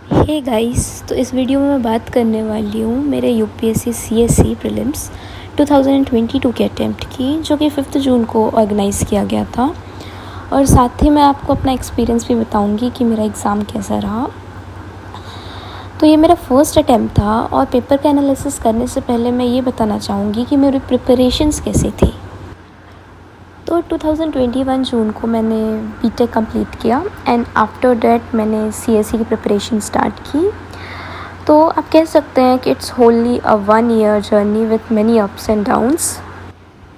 Hey guys, तो इस video में मैं बात करने वाली हूँ मेरे यूपीएससी सीएससी प्रीलिम्स 2022 के अटैम्प्ट की, जो कि 5 जून को ऑर्गेनाइज़ किया गया था। और साथ ही मैं आपको अपना एक्सपीरियंस भी बताऊँगी कि मेरा एग्ज़ाम कैसा रहा। तो ये मेरा फर्स्ट अटैम्प्ट था और पेपर का एनालिसिस करने से पहले मैं ये बताना चाहूँगी कि मेरी प्रिपरेशंस कैसी थी। तो 2021 जून को मैंने बीटेक कंप्लीट किया एंड आफ्टर डैट मैंने सीएससी की प्रिपरेशन स्टार्ट की। तो आप कह सकते हैं कि it's wholly a 1 year journey with many ups and downs.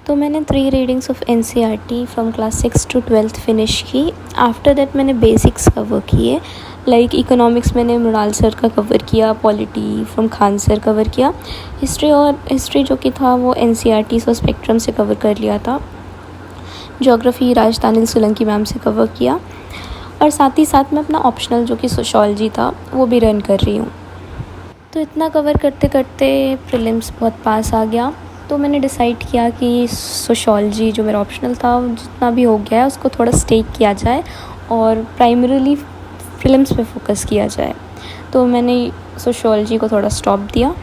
तो मैंने 3 readings of NCERT from class 6 to 12th finish की। आफ्टर दैट मैंने बेसिक्स कवर किए, लाइक इकोनॉमिक्स मैंने मृणाल सर का कवर किया, polity from Khan sir cover किया, हिस्ट्री जो कि था वो एनसीईआरटी और स्पेक्ट्रम से कवर कर लिया था, ज्योग्राफी राजधानी सोलंकी मैम से कवर किया, और साथ ही साथ मैं अपना ऑप्शनल जो कि सोशोलॉजी था वो भी रन कर रही हूँ। तो इतना कवर करते करते प्रीलिम्स बहुत पास आ गया। तो मैंने डिसाइड किया कि सोशोलॉजी जो मेरा ऑप्शनल था जितना भी हो गया है उसको थोड़ा स्टेक किया जाए और प्राइमरीली प्रीलिम्स पे फोकस किया जाए। तो मैंने सोशोलॉजी को थोड़ा स्टॉप दिया।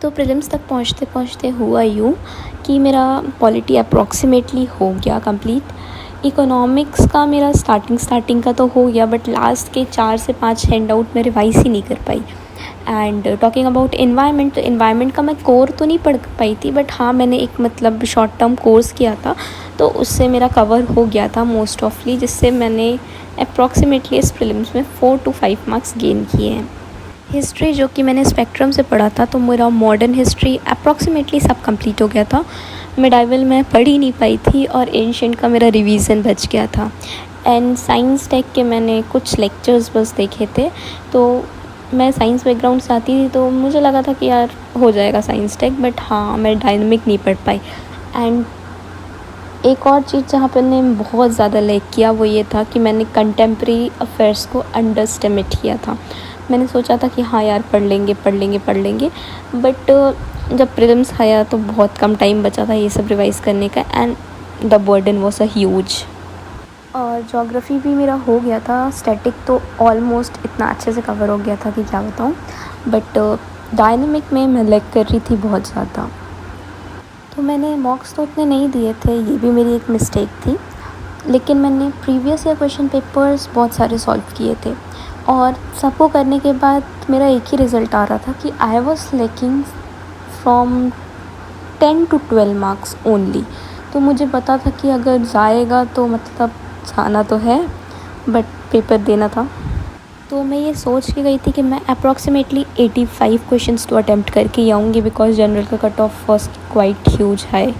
तो प्रीलिम्स तक पहुँचते पहुँचते हुआ यूँ कि मेरा पॉलिटी अप्रॉक्सीमेटली हो गया कंप्लीट। इकोनॉमिक्स का मेरा स्टार्टिंग का तो हो गया, बट लास्ट के 4 से 5 हैंड आउट मैं रिवाइज़ ही नहीं कर पाई। एंड टॉकिंग अबाउट एनवायरनमेंट, तो एनवायरनमेंट का मैं कोर तो नहीं पढ़ पाई थी, बट हाँ मैंने एक मतलब शॉर्ट टर्म कोर्स किया था, तो उससे मेरा कवर हो गया था मोस्ट ऑफली, जिससे मैंने अप्रॉक्सीमेटली इस प्रीलिम्स में 4 to 5 मार्क्स गेन किए हैं। हिस्ट्री जो कि मैंने स्पेक्ट्रम से पढ़ा था, तो मेरा मॉडर्न हिस्ट्री अप्रॉक्सीमेटली सब कंप्लीट हो गया था। मिडाइवल मैं पढ़ ही नहीं पाई थी और एंशिएंट का मेरा रिवीजन बच गया था। एंड साइंस टेक के मैंने कुछ लेक्चर्स बस देखे थे। तो मैं साइंस बैकग्राउंड से आती थी, तो मुझे लगा था कि यार हो जाएगा साइंस टेक, बट हाँ मैं डायनेमिक नहीं पढ़ पाई। एंड एक और चीज़ जहाँ पर मैंने बहुत ज़्यादा लैग किया वो ये था कि मैंने कंटेम्प्रेरी अफेयर्स को अंडर एस्टिमेट किया था। मैंने सोचा था कि हाँ यार पढ़ लेंगे, बट जब प्रीलिम्स आया तो बहुत कम टाइम बचा था ये सब रिवाइज़ करने का, and the burden was a huge. और ज्योग्राफी भी मेरा हो गया था, स्टैटिक तो ऑलमोस्ट इतना अच्छे से कवर हो गया था कि क्या बताऊँ, बट डायनेमिक में मैं लैग कर रही थी बहुत ज़्यादा। तो मैंने मॉक्स तो उतने नहीं दिए थे, ये भी मेरी एक मिस्टेक थी, लेकिन मैंने प्रीवियस ईयर क्वेश्चन पेपर्स बहुत सारे सॉल्व किए थे और सबको करने के बाद मेरा एक ही रिज़ल्ट आ रहा था कि I was lacking from 10 to 12 marks only. तो मुझे पता था कि अगर जाएगा तो मतलब जाना तो है, बट पेपर देना था। तो मैं ये सोच के गई थी कि मैं अप्रॉक्सीमेटली 85 क्वेश्चंस तो अटैम्प्ट करके ही आऊँगी, बिकॉज जनरल का cut off was quite huge high.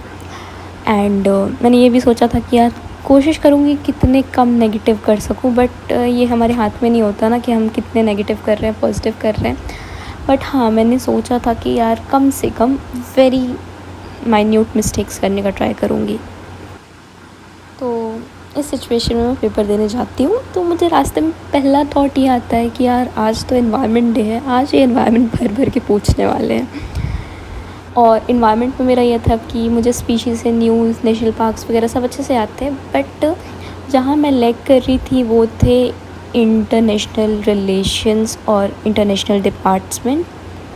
And मैंने ये भी सोचा था कि यार कोशिश करूँगी कितने कम नेगेटिव कर सकूँ, बट ये हमारे हाथ में नहीं होता ना कि हम कितने नेगेटिव कर रहे हैं पॉजिटिव कर रहे हैं। बट हाँ मैंने सोचा था कि यार कम से कम वेरी माइन्यूट मिस्टेक्स करने का ट्राई करूँगी। तो इस सिचुएशन में मैं पेपर देने जाती हूँ, तो मुझे रास्ते में पहला थॉट ये आता है कि यार आज तो एनवायरनमेंट डे है, आज ये एनवायरनमेंट भर भर के पूछने वाले हैं। और इन्वायरमेंट में मेरा ये था कि मुझे स्पीशीज़ से न्यूज़, नेशनल पार्क्स वगैरह सब अच्छे से आते हैं, बट जहाँ मैं लैग कर रही थी वो थे इंटरनेशनल रिलेशंस और इंटरनेशनल डिपार्टमेंट।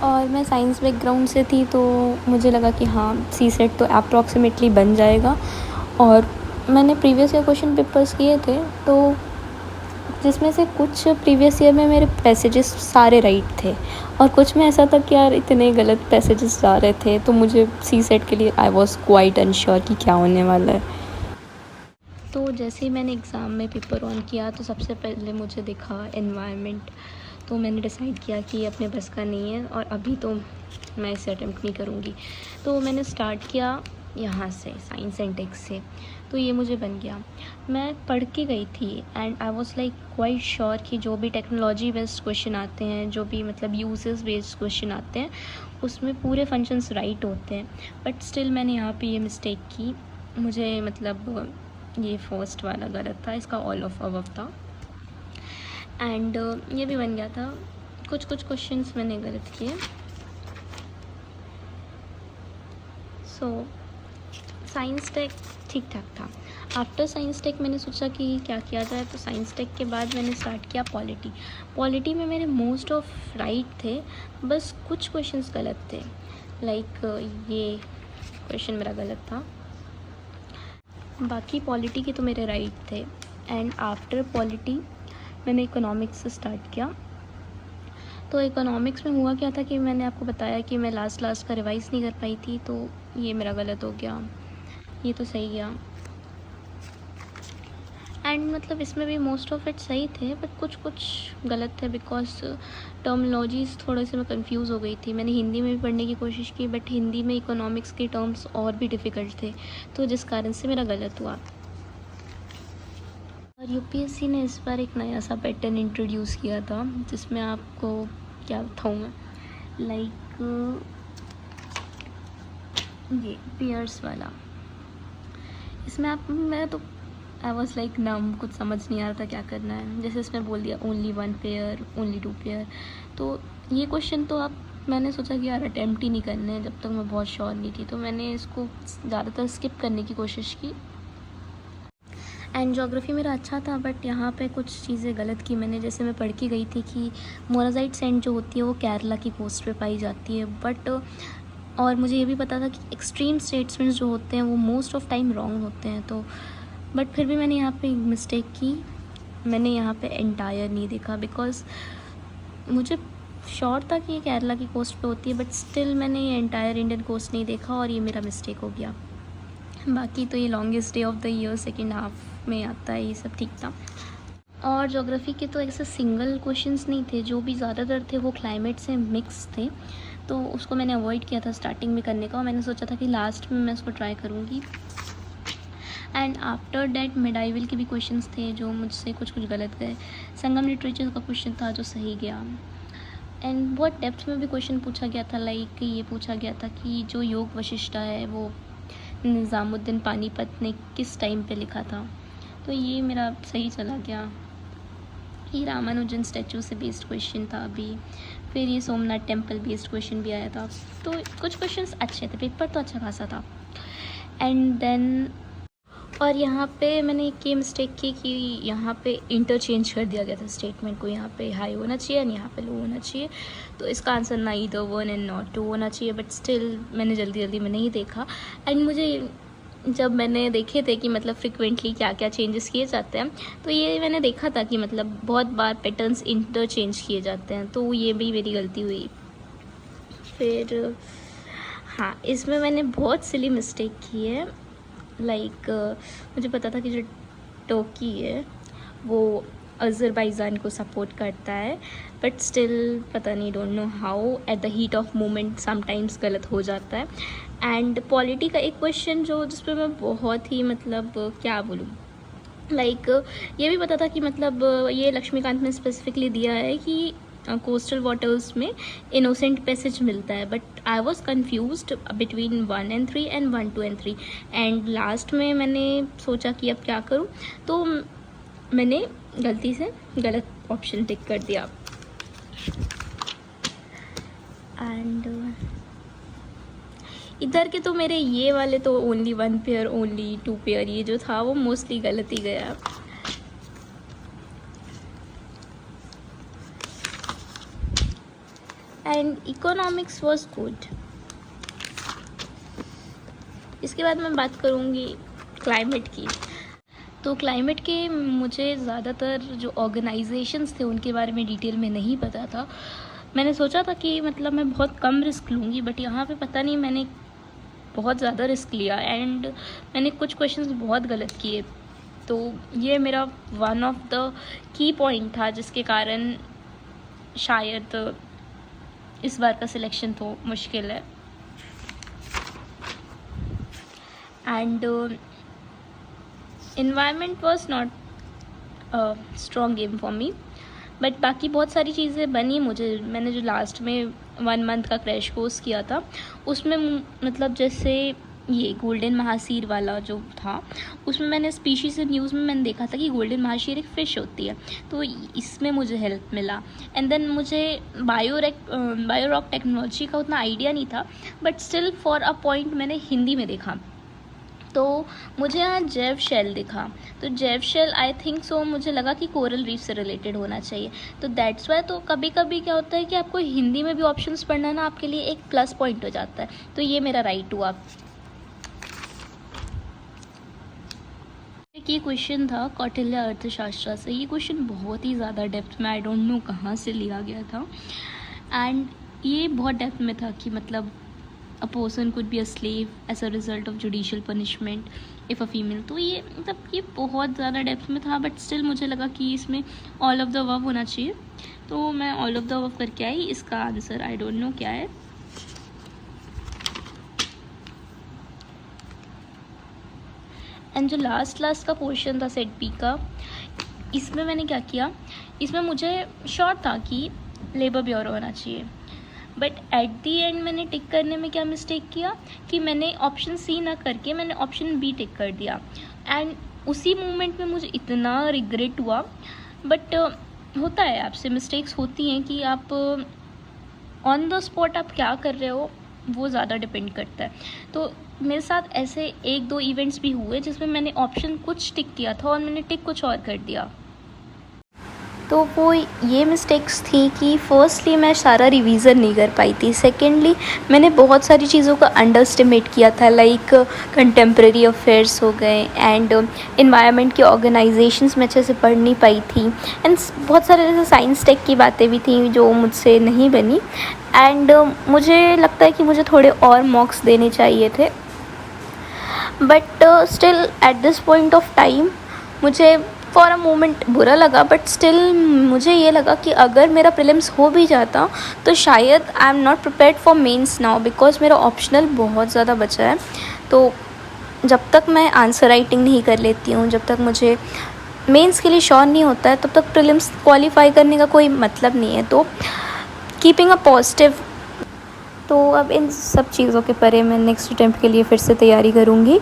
और मैं साइंस बैकग्राउंड से थी, तो मुझे लगा कि हाँ सीसेट तो अप्रॉक्सीमेटली बन जाएगा। और मैंने प्रीवियस ईयर क्वेश्चन पेपर्स किए थे, तो जिसमें से कुछ प्रीवियस ईयर में मेरे पैसेजेस सारे राइट थे और कुछ में ऐसा था कि यार इतने गलत पैसेजेस जा रहे थे, तो मुझे सी सेट के लिए आई वॉज क्वाइट अनश्योर कि क्या होने वाला है। तो जैसे ही मैंने एग्ज़ाम में पेपर ऑन किया तो सबसे पहले मुझे दिखा एनवायरनमेंट। तो मैंने डिसाइड किया कि ये अपने बस का नहीं है और अभी तो मैं इसे अटेम्प्ट नहीं करूँगी। तो मैंने स्टार्ट किया यहाँ से साइंस एंड टेक से, तो ये मुझे बन गया। मैं पढ़ के गई थी and I was like quite sure कि जो भी टेक्नोलॉजी बेस्ड क्वेश्चन आते हैं, जो भी मतलब यूजेस बेस्ड क्वेश्चन आते हैं, उसमें पूरे फंक्शंस राइट होते हैं। बट स्टिल मैंने यहाँ पे ये मिस्टेक की, मुझे मतलब ये फर्स्ट वाला गलत था, इसका ऑल ऑफ अबव था। एंड ये भी बन गया था, कुछ क्वेश्चंस मैंने गलत किए। सो साइंस टेक ठीक ठाक था। आफ्टर साइंस टेक मैंने सोचा कि क्या किया जाए, तो साइंस टेक के बाद मैंने स्टार्ट किया पॉलिटी। पॉलिटी में मेरे मोस्ट ऑफ राइट थे, बस कुछ क्वेश्चंस गलत थे। लाइक ये क्वेश्चन मेरा गलत था, बाकी पॉलिटी के तो मेरे राइट थे। एंड आफ्टर पॉलिटी मैंने इकोनॉमिक्स से स्टार्ट किया। तो इकोनॉमिक्स में हुआ क्या था कि मैंने आपको बताया कि मैं लास्ट का रिवाइज़ नहीं कर पाई थी, तो ये मेरा गलत हो गया, ये तो सही गया। एंड मतलब इसमें भी मोस्ट ऑफ इट सही थे, बट कुछ गलत थे बिकॉज टर्मोलॉजीज़ थोड़े से मैं कंफ्यूज हो गई थी। मैंने हिंदी में भी पढ़ने की कोशिश की, बट हिंदी में इकोनॉमिक्स के टर्म्स और भी डिफ़िकल्ट थे, तो जिस कारण से मेरा गलत हुआ। और यूपीएससी ने इस बार एक नया सा पैटर्न इंट्रोड्यूस किया था, जिसमें आपको क्या बताऊँ मैं, लाइक ये पेयर्स वाला। इसमें मैं तो आई वॉज लाइक नम, कुछ समझ नहीं आ रहा था क्या करना है। जैसे इसमें बोल दिया ओनली 1 पेयर, ओनली 2 पेयर, तो ये क्वेश्चन तो मैंने सोचा कि यार अटैम्प्ट ही नहीं करने हैं जब तक मैं बहुत श्योर नहीं थी, तो मैंने इसको ज़्यादातर स्किप करने की कोशिश की। एंड ज्योग्राफी मेरा अच्छा था, बट यहाँ पे कुछ चीज़ें गलत की मैंने। जैसे मैं पढ़ के गई थी कि मोनाजाइट सैंड जो होती है वो केरला की कोस्ट पे पाई जाती है, बट और मुझे ये भी पता था कि एक्सट्रीम स्टेटमेंट्स जो होते हैं वो मोस्ट ऑफ टाइम रॉन्ग होते हैं, तो बट फिर भी मैंने यहाँ पे मिस्टेक की। मैंने यहाँ पे एंटायर नहीं देखा, बिकॉज मुझे श्योर था कि ये केरला की कोस्ट पे होती है, बट स्टिल मैंने ये एंटायर इंडियन कोस्ट नहीं देखा, और ये मेरा मिस्टेक हो गया। बाकी तो ये longest day of the year second half में आता है, ये सब ठीक था। और ज्योग्राफी के तो ऐसे सिंगल क्वेश्चंस नहीं थे, जो भी ज़्यादातर थे वो क्लाइमेट से मिक्स थे, तो उसको मैंने अवॉइड किया था स्टार्टिंग में करने का, और मैंने सोचा था कि लास्ट में मैं उसको ट्राई करूँगी। एंड आफ्टर डैट मिडाइवल के भी क्वेश्चंस थे जो मुझसे कुछ गलत गए। संगम लिटरेचर का क्वेश्चन था जो सही गया। एंड बहुत डेप्थ में भी क्वेश्चन पूछा गया था, लाइक ये पूछा गया था कि जो योग वशिष्ठा है वो निज़ामुद्दीन पानीपत ने किस टाइम पे लिखा था, तो ये मेरा सही चला गया। ये रामानुजन स्टैचू से बेस्ड क्वेश्चन था अभी। फिर ये सोमनाथ टेम्पल बेस्ड क्वेश्चन भी आया था, तो कुछ क्वेश्चंस अच्छे थे, पेपर तो अच्छा खासा था। एंड देन और यहाँ पे मैंने एक ये मिस्टेक की कि यहाँ पे इंटरचेंज कर दिया गया था स्टेटमेंट को, यहाँ पे हाई होना चाहिए और यहाँ पे लो होना चाहिए, तो इसका आंसर ना ईदर 1 एंड नॉट 2 होना चाहिए, बट स्टिल मैंने जल्दी में नहीं देखा। एंड मुझे जब मैंने देखे थे कि मतलब फ्रिक्वेंटली क्या क्या चेंजेस किए जाते हैं, तो ये मैंने देखा था कि मतलब बहुत बार पैटर्न्स इंटरचेंज किए जाते हैं, तो ये भी मेरी गलती हुई। फिर हाँ, इसमें मैंने बहुत सिली मिस्टेक की है। लाइक मुझे पता था कि जो टर्की है वो अज़रबैजान को सपोर्ट करता है, बट स्टिल पता नहीं, don't know how at the heat of moment sometimes गलत हो जाता है। एंड पॉलिटी का एक क्वेश्चन जिस पर मैं बहुत ही मतलब क्या बोलूँ, लाइक ये भी पता था कि मतलब ये लक्ष्मीकांत ने स्पेसिफिकली दिया है कि कोस्टल वाटर्स में इनोसेंट पैसेज मिलता है, but I was confused between 1 and 3 and 1, 2 and 3। And last में मैंने सोचा कि अब क्या करूं, तो मैंने गलती से गलत ऑप्शन टिक कर दिया। एंड इधर के तो मेरे ये वाले तो ओनली 1 पेयर, ओनली 2 पेयर, ये जो था वो मोस्टली गलत ही गया। And economics was good. इसके बाद मैं बात करूँगी क्लाइमेट की। तो क्लाइमेट के मुझे ज़्यादातर जो ऑर्गेनाइजेशंस थे उनके बारे में डिटेल में नहीं पता था। मैंने सोचा था कि मतलब मैं बहुत कम रिस्क लूँगी, बट यहाँ पे पता नहीं मैंने बहुत ज़्यादा रिस्क लिया एंड मैंने कुछ क्वेश्चंस बहुत गलत किए। तो ये मेरा one of the key point था जिसके कारण शायद इस बार का सिलेक्शन तो मुश्किल है। And environment was not a strong game for me, but बाकी बहुत सारी चीज़ें बनी मुझे। मैंने जो लास्ट में 1 month का क्रैश कोर्स किया था उसमें मतलब जैसे ये गोल्डन महासीर वाला जो था उसमें मैंने स्पीशीज़ न्यूज़ में मैंने देखा था कि गोल्डन महासीर एक फ़िश होती है, तो इसमें मुझे हेल्प मिला। एंड देन मुझे बायोरॉक टेक्नोलॉजी का उतना आइडिया नहीं था, but still for a point मैंने हिंदी में देखा, तो मुझे यहाँ जेव शेल दिखा, तो जेव शेल आई थिंक सो मुझे लगा कि कोरल रीफ से रिलेटेड होना चाहिए, तो दैट्स वाई। तो कभी कभी क्या होता है कि आपको हिंदी में भी ऑप्शंस पढ़ना ना आपके लिए एक प्लस पॉइंट हो जाता है, तो ये मेरा राइट हुआ। ये क्वेश्चन था कौटिल्य अर्थशास्त्र से। ये क्वेश्चन बहुत ही ज़्यादा डेप्थ में, आई डोंट नो कहाँ से लिया गया था, एंड ये बहुत डेप्थ में था कि मतलब a person could be a slave as a result of judicial punishment if a female। तो ये मतलब ये बहुत ज़्यादा डेप्थ में था, बट स्टिल मुझे लगा कि इसमें ऑल ऑफ द अबव होना चाहिए, तो मैं ऑल ऑफ द अबव करके आई। इसका आंसर आई डोंट नो क्या है। एंड जो लास्ट का क्वेश्चन था सेट बी का, इसमें मैंने क्या किया, इसमें मुझे श्योर था कि लेबर ब्यूरो होना चाहिए, बट एट दी एंड मैंने टिक करने में क्या मिस्टेक किया कि मैंने ऑप्शन सी ना करके मैंने ऑप्शन बी टिक कर दिया, एंड उसी मोमेंट में मुझे इतना रिग्रेट हुआ। बट होता है, आपसे मिस्टेक्स होती हैं कि आप ऑन द स्पॉट आप क्या कर रहे हो वो ज़्यादा डिपेंड करता है। तो मेरे साथ ऐसे 1-2 इवेंट्स भी हुए जिसमें मैंने ऑप्शन कुछ टिक किया था और मैंने टिक कुछ और कर दिया। तो वो ये मिस्टेक्स थी कि फर्स्टली मैं सारा रिवीज़न नहीं कर पाई थी, सेकेंडली मैंने बहुत सारी चीज़ों का अंडर एस्टिमेट किया था, लाइक कंटेम्प्रेरी अफेयर्स हो गए एंड इन्वायरमेंट की ऑर्गेनाइजेशंस में अच्छे से पढ़ नहीं पाई थी, एंड बहुत सारे जैसे साइंस टेक की बातें भी थी जो मुझसे नहीं बनी, एंड मुझे लगता है कि मुझे थोड़े और मार्क्स देने चाहिए थे, but still at this point of time मुझे फॉर अ मोमेंट बुरा लगा, बट स्टिल मुझे ये लगा कि अगर मेरा प्रीलिम्स हो भी जाता तो शायद I am not prepared for mains now, because मेरा ऑप्शनल बहुत ज़्यादा बचा है। तो जब तक मैं आंसर राइटिंग नहीं कर लेती हूँ, जब तक मुझे मेंस के लिए श्योर नहीं होता है, तब तक प्रीलिम्स क्वालिफाई करने का कोई मतलब नहीं है। तो कीपिंग अ पॉजिटिव, तो अब इन सब चीज़ों के परे मैं नेक्स्ट अटैम्प्ट के लिए फिर से तैयारी करूँगी,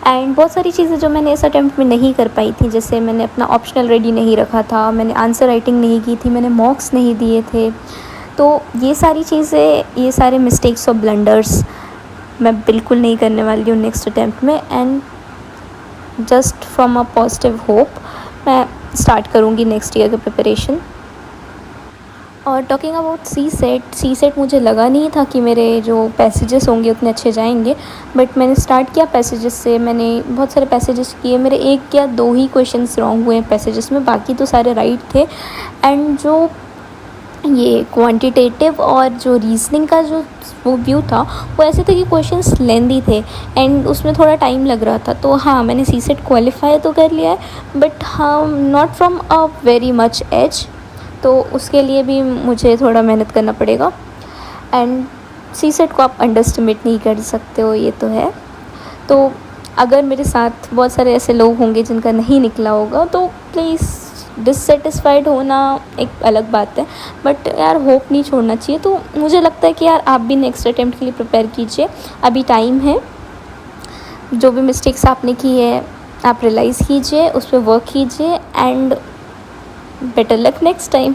एंड बहुत सारी चीज़ें जो मैंने इस अटैम्प्ट में नहीं कर पाई थी, जैसे मैंने अपना ऑप्शनल रेडी नहीं रखा था, मैंने आंसर राइटिंग नहीं की थी, मैंने मॉक्स नहीं दिए थे, तो ये सारी चीज़ें, ये सारे मिस्टेक्स और ब्लंडर्स मैं बिल्कुल नहीं करने वाली हूँ नेक्स्ट अटैम्प्ट में, and just from a positive hope मैं स्टार्ट करूँगी नेक्स्ट ईयर की प्रिपरेशन। और टॉकिंग अबाउट सी सेट मुझे लगा नहीं था कि मेरे जो पैसेजेस होंगे उतने अच्छे जाएंगे, बट मैंने स्टार्ट किया पैसेजेस से, मैंने बहुत सारे पैसेजेस किए, मेरे 1 या 2 ही क्वेश्चंस रॉन्ग हुए हैं पैसेजेस में, बाकी तो सारे राइट थे। एंड जो ये क्वांटिटेटिव और जो रीजनिंग का जो वो व्यू था वो ऐसे थे कि क्वेश्चंस लेंदी थे एंड उसमें थोड़ा टाइम लग रहा था। तो हाँ, मैंने सी सेट क्वालिफाई तो कर लिया है, बट हाँ not from a very much age, तो उसके लिए भी मुझे थोड़ा मेहनत करना पड़ेगा, एंड सी सेट को आप अंडर एस्टिमेट नहीं कर सकते हो, ये तो है। तो अगर मेरे साथ बहुत सारे ऐसे लोग होंगे जिनका नहीं निकला होगा तो प्लीज़, डिससेटिस्फाइड होना एक अलग बात है, बट यार होप नहीं छोड़ना चाहिए। तो मुझे लगता है कि यार आप भी नेक्स्ट अटेम्प्ट के लिए प्रिपेयर कीजिए, अभी टाइम है, जो भी मिस्टेक्स आपने की है आप रियलाइज़ कीजिए, उस पर वर्क कीजिए, and better luck next time.